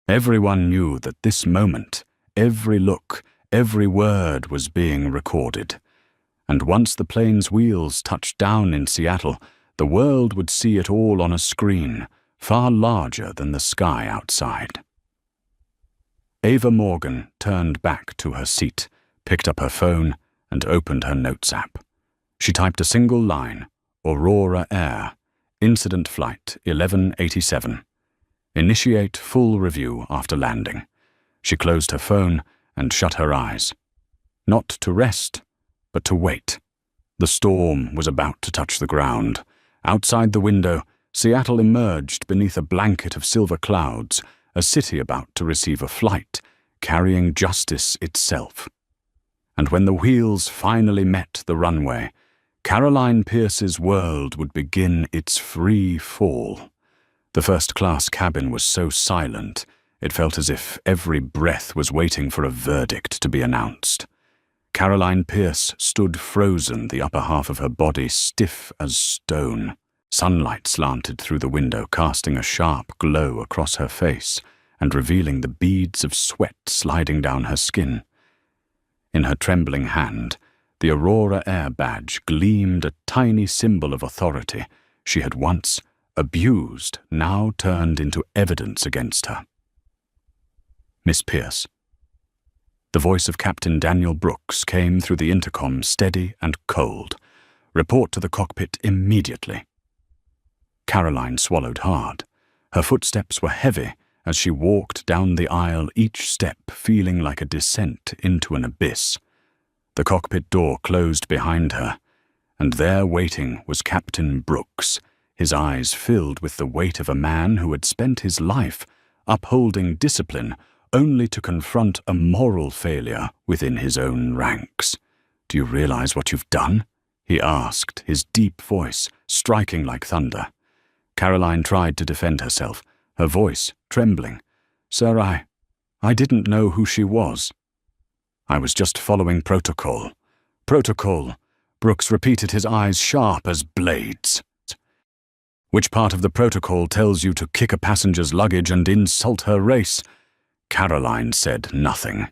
Everyone knew that this moment, every look, every word was being recorded, and once the plane's wheels touched down in Seattle, the world would see it all on a screen, far larger than the sky outside. Ava Morgan turned back to her seat, picked up her phone, and opened her notes app. She typed a single line, Aurora Air, Incident Flight 1187. Initiate full review after landing. She closed her phone and shut her eyes. Not to rest, but to wait. The storm was about to touch the ground. Outside the window, Seattle emerged beneath a blanket of silver clouds, a city about to receive a flight, carrying justice itself. And when the wheels finally met the runway, Caroline Pierce's world would begin its free fall. The first-class cabin was so silent, it felt as if every breath was waiting for a verdict to be announced. Caroline Pierce stood frozen, the upper half of her body stiff as stone. Sunlight slanted through the window, casting a sharp glow across her face and revealing the beads of sweat sliding down her skin. In her trembling hand, the Aurora Air badge gleamed, a tiny symbol of authority she had once abused, now turned into evidence against her. "Miss Pierce." The voice of Captain Daniel Brooks came through the intercom, steady and cold. "Report to the cockpit immediately." Caroline swallowed hard. Her footsteps were heavy as she walked down the aisle, each step feeling like a descent into an abyss. The cockpit door closed behind her, and there waiting was Captain Brooks, his eyes filled with the weight of a man who had spent his life upholding discipline only to confront a moral failure within his own ranks. "Do you realize what you've done?" he asked, his deep voice striking like thunder. Caroline tried to defend herself, her voice trembling. "Sir, I didn't know who she was." "I was just following protocol." "Protocol," Brooks repeated, his eyes sharp as blades. "Which part of the protocol tells you to kick a passenger's luggage and insult her race?" Caroline said nothing.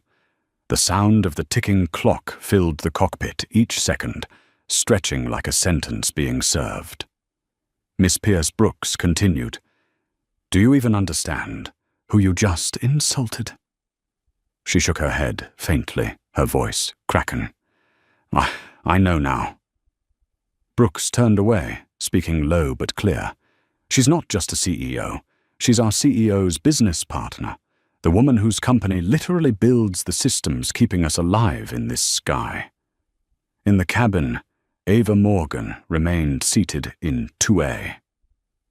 The sound of the ticking clock filled the cockpit each second, stretching like a sentence being served. Miss Pierce Brooks continued, "Do you even understand who you just insulted?" She shook her head faintly, her voice cracking. I know now." Brooks turned away, speaking low but clear. "She's not just a CEO. She's our CEO's business partner, the woman whose company literally builds the systems keeping us alive in this sky." In the cabin, Ava Morgan remained seated in 2A.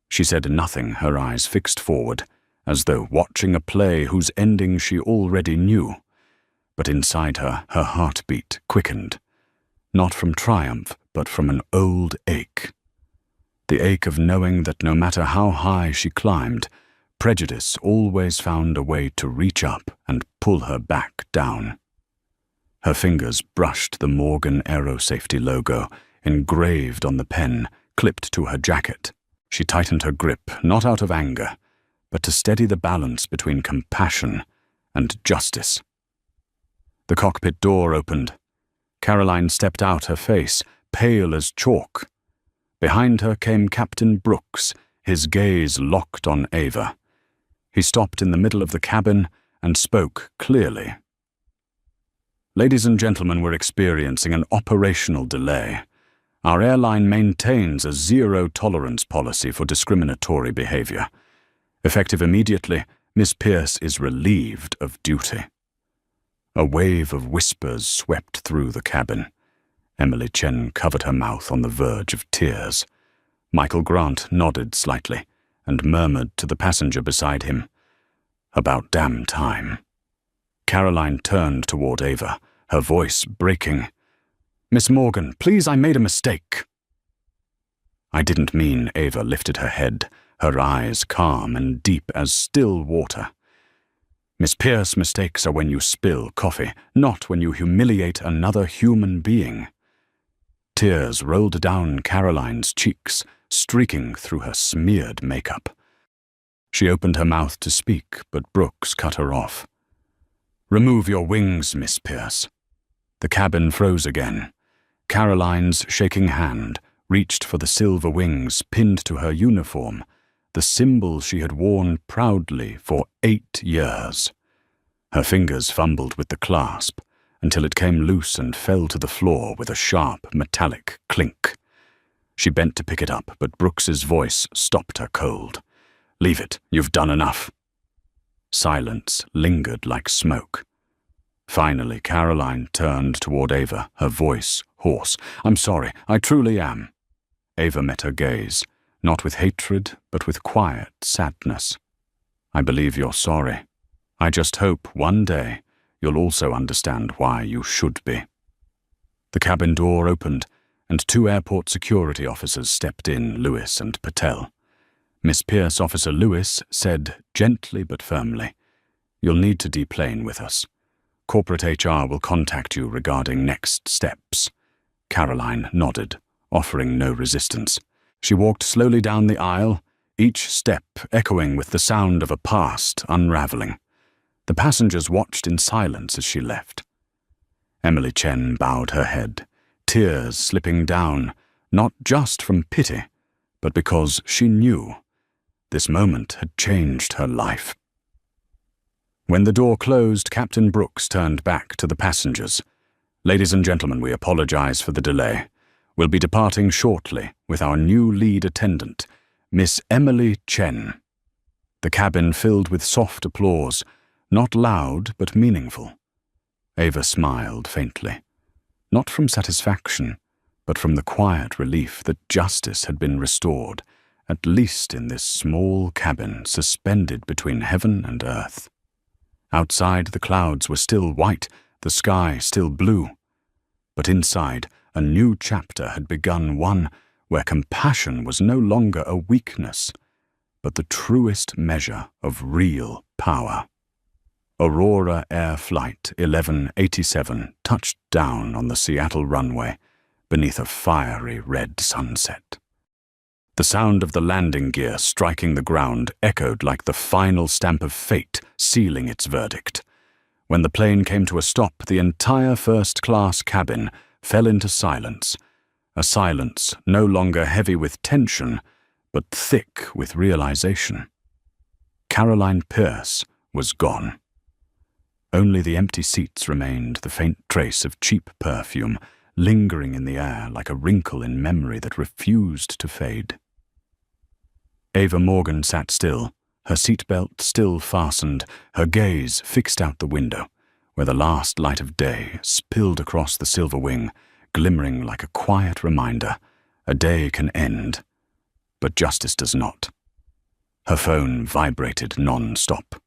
She said nothing, her eyes fixed forward, as though watching a play whose ending she already knew. But inside her, her heartbeat quickened, not from triumph, but from an old ache. The ache of knowing that no matter how high she climbed, prejudice always found a way to reach up and pull her back down. Her fingers brushed the Morgan Aerosafety logo, engraved on the pen, clipped to her jacket. She tightened her grip, not out of anger, but to steady the balance between compassion and justice. The cockpit door opened. Caroline stepped out, her face pale as chalk. Behind her came Captain Brooks, his gaze locked on Ava. He stopped in the middle of the cabin and spoke clearly. "Ladies and gentlemen, we're experiencing an operational delay. Our airline maintains a zero-tolerance policy for discriminatory behavior. Effective immediately, Miss Pierce is relieved of duty." A wave of whispers swept through the cabin. Emily Chen covered her mouth on the verge of tears. Michael Grant nodded slightly and murmured to the passenger beside him, "About damn time." Caroline turned toward Ava, her voice breaking. "Miss Morgan, please, I made a mistake." "I didn't mean," Ava lifted her head, her eyes calm and deep as still water. "Miss Pierce, mistakes are when you spill coffee, not when you humiliate another human being." Tears rolled down Caroline's cheeks, streaking through her smeared makeup. She opened her mouth to speak, but Brooks cut her off. "Remove your wings, Miss Pierce." The cabin froze again. Caroline's shaking hand reached for the silver wings pinned to her uniform, the symbol she had worn proudly for 8 years. Her fingers fumbled with the clasp until it came loose and fell to the floor with a sharp, metallic clink. She bent to pick it up, but Brooks's voice stopped her cold. "Leave it. You've done enough." Silence lingered like smoke. Finally, Caroline turned toward Ava, her voice hoarse. "I'm sorry. I truly am." Ava met her gaze, not with hatred, but with quiet sadness. "I believe you're sorry. I just hope one day you'll also understand why you should be." The cabin door opened, and 2 airport security officers stepped in, Lewis and Patel. Miss Pierce Officer Lewis said gently but firmly, "You'll need to deplane with us. Corporate HR will contact you regarding next steps." Caroline nodded, offering no resistance. She walked slowly down the aisle, each step echoing with the sound of a past unraveling. The passengers watched in silence as she left. Emily Chen bowed her head, tears slipping down, not just from pity, but because she knew this moment had changed her life. When the door closed, Captain Brooks turned back to the passengers. "Ladies and gentlemen, we apologize for the delay. We'll be departing shortly with our new lead attendant, Miss Emily Chen." The cabin filled with soft applause, not loud but meaningful. Ava smiled faintly, not from satisfaction, but from the quiet relief that justice had been restored, at least in this small cabin suspended between heaven and earth. Outside, the clouds were still white, the sky still blue. But inside, a new chapter had begun, one where compassion was no longer a weakness, but the truest measure of real power. Aurora Air Flight 1187 touched down on the Seattle runway beneath a fiery red sunset. The sound of the landing gear striking the ground echoed like the final stamp of fate sealing its verdict. When the plane came to a stop, the entire first-class cabin fell into silence, a silence no longer heavy with tension, but thick with realization. Caroline Pierce was gone. Only the empty seats remained, the faint trace of cheap perfume lingering in the air like a wrinkle in memory that refused to fade. Ava Morgan sat still, her seatbelt still fastened, her gaze fixed out the window, where the last light of day spilled across the silver wing, glimmering like a quiet reminder. A day can end, but justice does not. Her phone vibrated non-stop.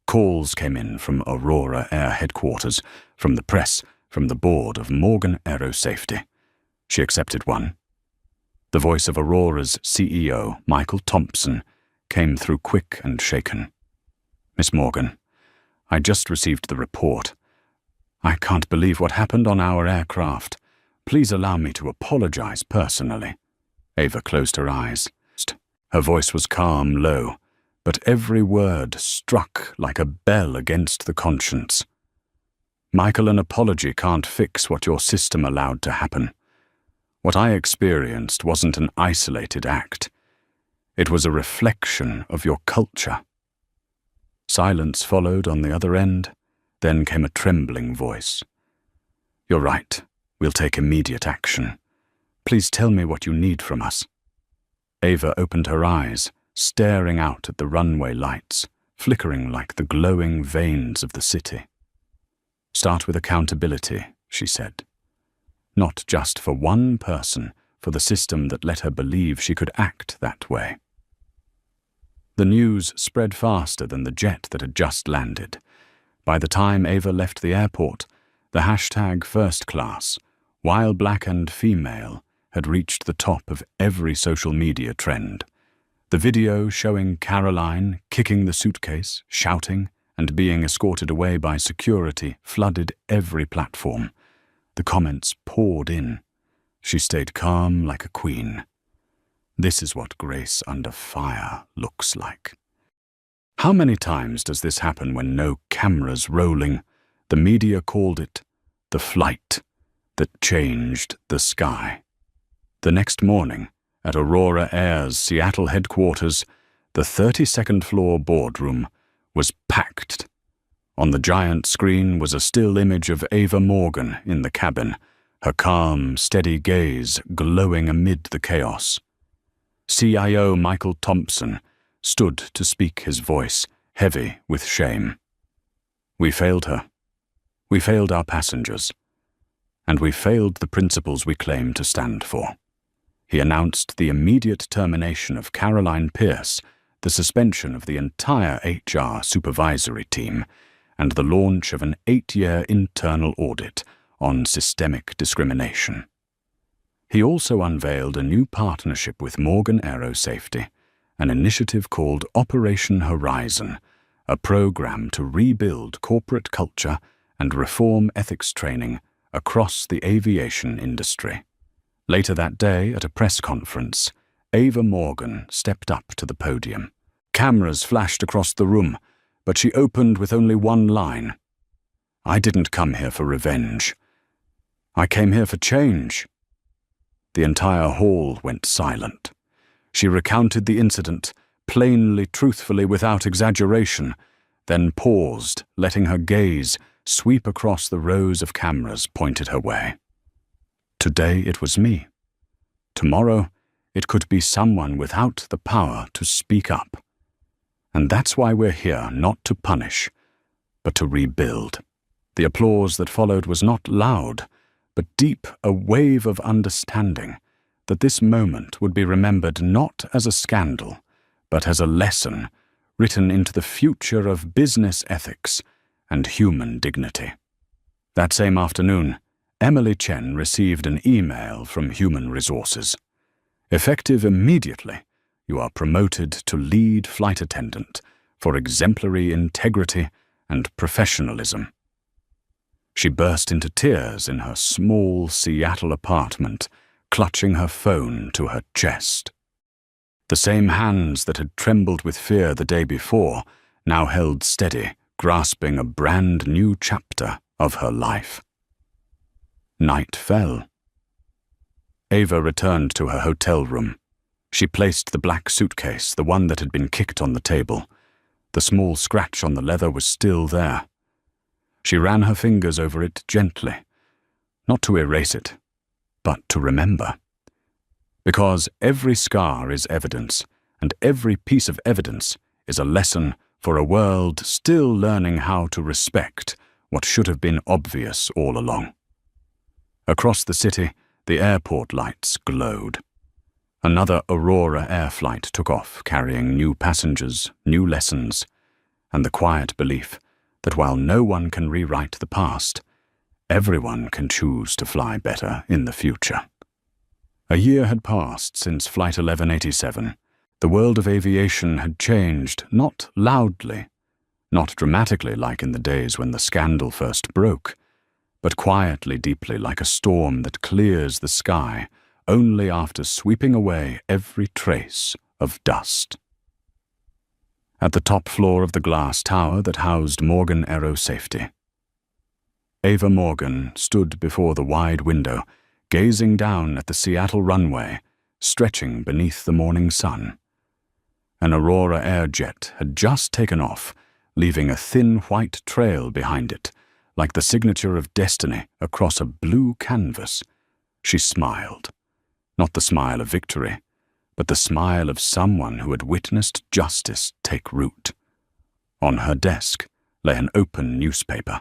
Calls came in from Aurora Air Headquarters, from the press, from the board of Morgan Aerosafety. She accepted one. The voice of Aurora's CEO, Michael Thompson, came through quick and shaken. "Miss Morgan, I just received the report. I can't believe what happened on our aircraft. Please allow me to apologize personally." Ava closed her eyes. Her voice was calm, low, but every word struck like a bell against the conscience. "Michael, an apology can't fix what your system allowed to happen. What I experienced wasn't an isolated act. It was a reflection of your culture." Silence followed on the other end. Then came a trembling voice. "You're right. We'll take immediate action. Please tell me what you need from us." Ava opened her eyes, staring out at the runway lights, flickering like the glowing veins of the city. "Start with accountability," she said. Not just for one person, for the system that let her believe she could act that way. The news spread faster than the jet that had just landed. By the time Ava left the airport, the hashtag first class, while black and female, had reached the top of every social media trend. The video showing Caroline kicking the suitcase, shouting, and being escorted away by security flooded every platform. The comments poured in. She stayed calm like a queen. This is what grace under fire looks like. How many times does this happen when no cameras rolling? The media called it the flight that changed the sky. The next morning, at Aurora Air's Seattle headquarters, the 32nd floor boardroom was packed. On the giant screen was a still image of Ava Morgan in the cabin, her calm, steady gaze glowing amid the chaos. CIO Michael Thompson stood to speak, his voice heavy with shame. "We failed her. We failed our passengers. And we failed the principles we claim to stand for." He announced the immediate termination of Caroline Pierce, the suspension of the entire HR supervisory team, and the launch of an 8-year internal audit on systemic discrimination. He also unveiled a new partnership with Morgan Aerosafety, an initiative called Operation Horizon, a program to rebuild corporate culture and reform ethics training across the aviation industry. Later that day, at a press conference, Ava Morgan stepped up to the podium. Cameras flashed across the room, but she opened with only one line. "I didn't come here for revenge. I came here for change." The entire hall went silent. She recounted the incident, plainly, truthfully, without exaggeration, then paused, letting her gaze sweep across the rows of cameras pointed her way. Today it was me. Tomorrow it could be someone without the power to speak up. And that's why we're here, not to punish, but to rebuild. The applause that followed was not loud, but deep, a wave of understanding that this moment would be remembered not as a scandal, but as a lesson written into the future of business ethics and human dignity. That same afternoon, Emily Chen received an email from Human Resources. Effective immediately, you are promoted to lead flight attendant for exemplary integrity and professionalism. She burst into tears in her small Seattle apartment, clutching her phone to her chest. The same hands that had trembled with fear the day before now held steady, grasping a brand new chapter of her life. Night fell. Ava returned to her hotel room. She placed the black suitcase, the one that had been kicked, on the table. The small scratch on the leather was still there. She ran her fingers over it gently, not to erase it, but to remember. Because every scar is evidence, and every piece of evidence is a lesson for a world still learning how to respect what should have been obvious all along. Across the city, the airport lights glowed. Another Aurora Air flight took off, carrying new passengers, new lessons, and the quiet belief that while no one can rewrite the past, everyone can choose to fly better in the future. A year had passed since Flight 1187. The world of aviation had changed, not loudly, not dramatically like in the days when the scandal first broke, but quietly, deeply, like a storm that clears the sky only after sweeping away every trace of dust. At the top floor of the glass tower that housed Morgan Aero Safety, Ava Morgan stood before the wide window, gazing down at the Seattle runway, stretching beneath the morning sun. An Aurora Air jet had just taken off, leaving a thin white trail behind it, like the signature of destiny across a blue canvas. She smiled. Not the smile of victory, but the smile of someone who had witnessed justice take root. On her desk lay an open newspaper.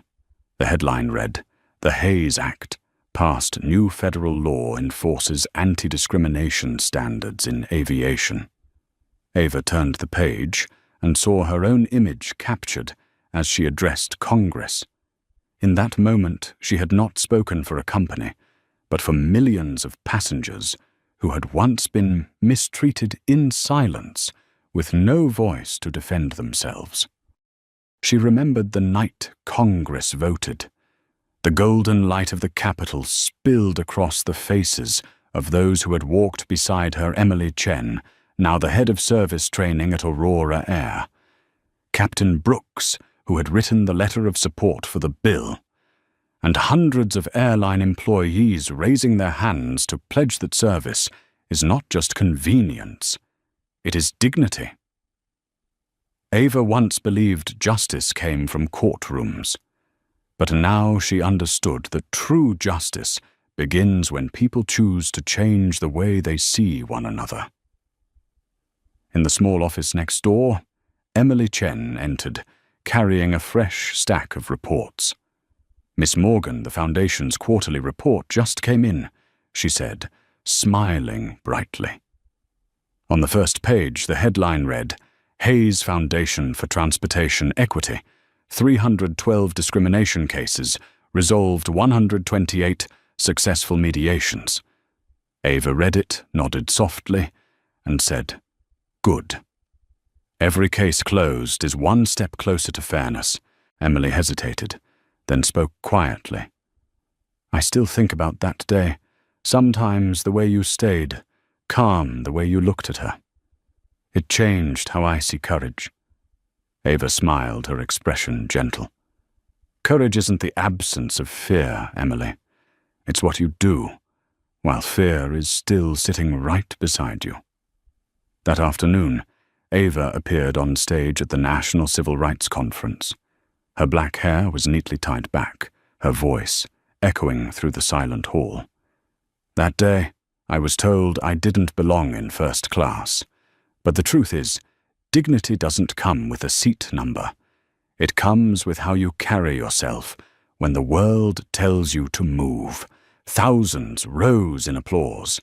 The headline read, "The Hayes Act, passed new federal law enforces anti-discrimination standards in aviation." Ava turned the page and saw her own image captured as she addressed Congress. In that moment, she had not spoken for a company, but for millions of passengers who had once been mistreated in silence, with no voice to defend themselves. She remembered the night Congress voted. The golden light of the Capitol spilled across the faces of those who had walked beside her, Emily Chen, now the head of service training at Aurora Air, Captain Brooks, who had written the letter of support for the bill, and hundreds of airline employees raising their hands to pledge that service is not just convenience, it is dignity. Ava once believed justice came from courtrooms, but now she understood that true justice begins when people choose to change the way they see one another. In the small office next door, Emily Chen entered, carrying a fresh stack of reports. "Miss Morgan, the Foundation's quarterly report just came in," she said, smiling brightly. On the first page, the headline read, "Hayes Foundation for Transportation Equity, 312 discrimination cases, resolved 128 successful mediations." Ava read it, nodded softly, and said, "Good. Every case closed is one step closer to fairness." Emily hesitated, then spoke quietly. "I still think about that day. Sometimes the way you stayed, calm the way you looked at her. It changed how I see courage." Ava smiled, her expression gentle. "Courage isn't the absence of fear, Emily. It's what you do, while fear is still sitting right beside you. That afternoon, Ava appeared on stage at the National Civil Rights Conference. Her black hair was neatly tied back, her voice echoing through the silent hall. That day, I was told I didn't belong in first class. But the truth is, dignity doesn't come with a seat number. It comes with how you carry yourself when the world tells you to move. Thousands rose in applause.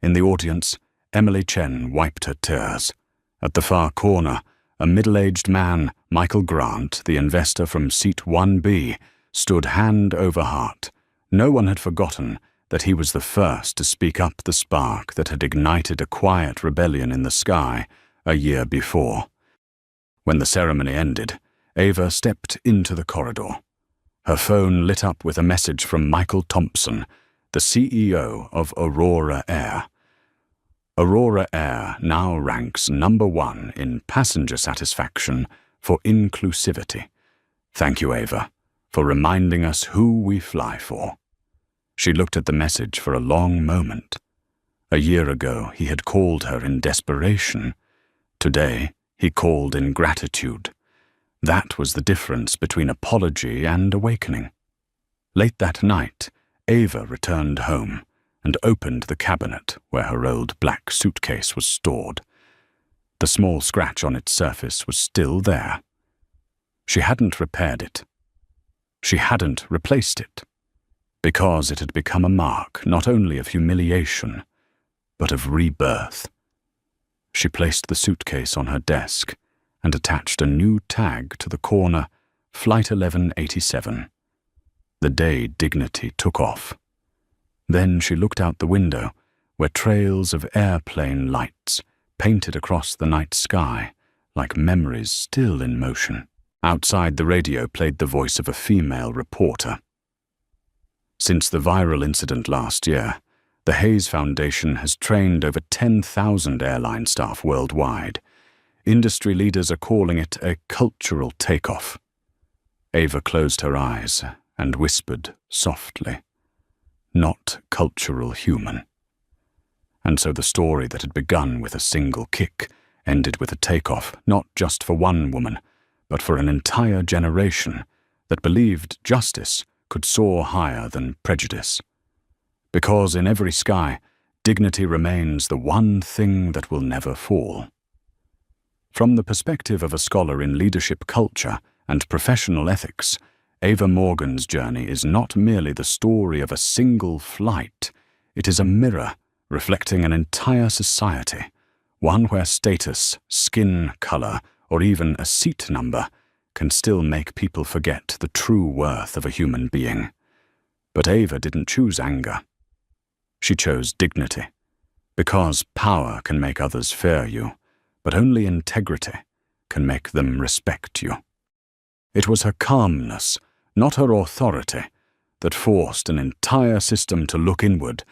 In the audience, Emily Chen wiped her tears. At the far corner, a middle-aged man, Michael Grant, the investor from Seat 1B, stood hand over heart. No one had forgotten that he was the first to speak up the spark that had ignited a quiet rebellion in the sky a year before. When the ceremony ended, Ava stepped into the corridor. Her phone lit up with a message from Michael Thompson, the CEO of Aurora Air. Aurora Air now ranks #1 in passenger satisfaction for inclusivity. Thank you, Ava, for reminding us who we fly for. She looked at the message for a long moment. A year ago, he had called her in desperation. Today, he called in gratitude. That was the difference between apology and awakening. Late that night, Ava returned home and opened the cabinet where her old black suitcase was stored. The small scratch on its surface was still there. She hadn't repaired it. She hadn't replaced it, because it had become a mark not only of humiliation, but of rebirth. She placed the suitcase on her desk and attached a new tag to the corner, Flight 1187. The day dignity took off. Then she looked out the window, where trails of airplane lights painted across the night sky like memories still in motion. Outside, the radio played the voice of a female reporter. Since the viral incident last year, the Hayes Foundation has trained over 10,000 airline staff worldwide. Industry leaders are calling it a cultural takeoff. Ava closed her eyes and whispered softly, "Not cultural human." And so the story that had begun with a single kick ended with a takeoff, not just for one woman, but for an entire generation that believed justice could soar higher than prejudice. Because in every sky, dignity remains the one thing that will never fall. From the perspective of a scholar in leadership culture and professional ethics, Ava Morgan's journey is not merely the story of a single flight. It is a mirror reflecting an entire society, one where status, skin color, or even a seat number can still make people forget the true worth of a human being. But Ava didn't choose anger. She chose dignity, because power can make others fear you, but only integrity can make them respect you. It was her calmness, not her authority, that forced an entire system to look inward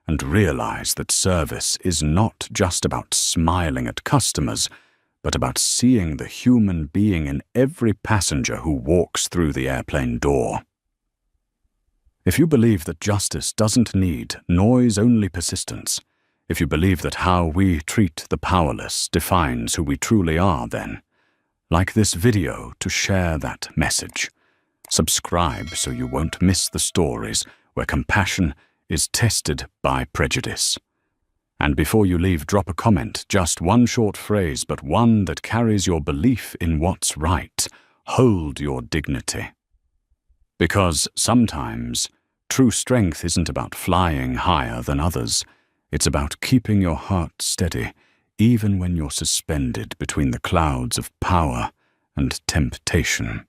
and realize that service is not just about smiling at customers, but about seeing the human being in every passenger who walks through the airplane door. If you believe that justice doesn't need noise-only persistence, if you believe that how we treat the powerless defines who we truly are, then, like this video to share that message. Subscribe so you won't miss the stories where compassion is tested by prejudice. And before you leave, drop a comment, just one short phrase, but one that carries your belief in what's right. Hold your dignity. Because sometimes, true strength isn't about flying higher than others. It's about keeping your heart steady, even when you're suspended between the clouds of power and temptation.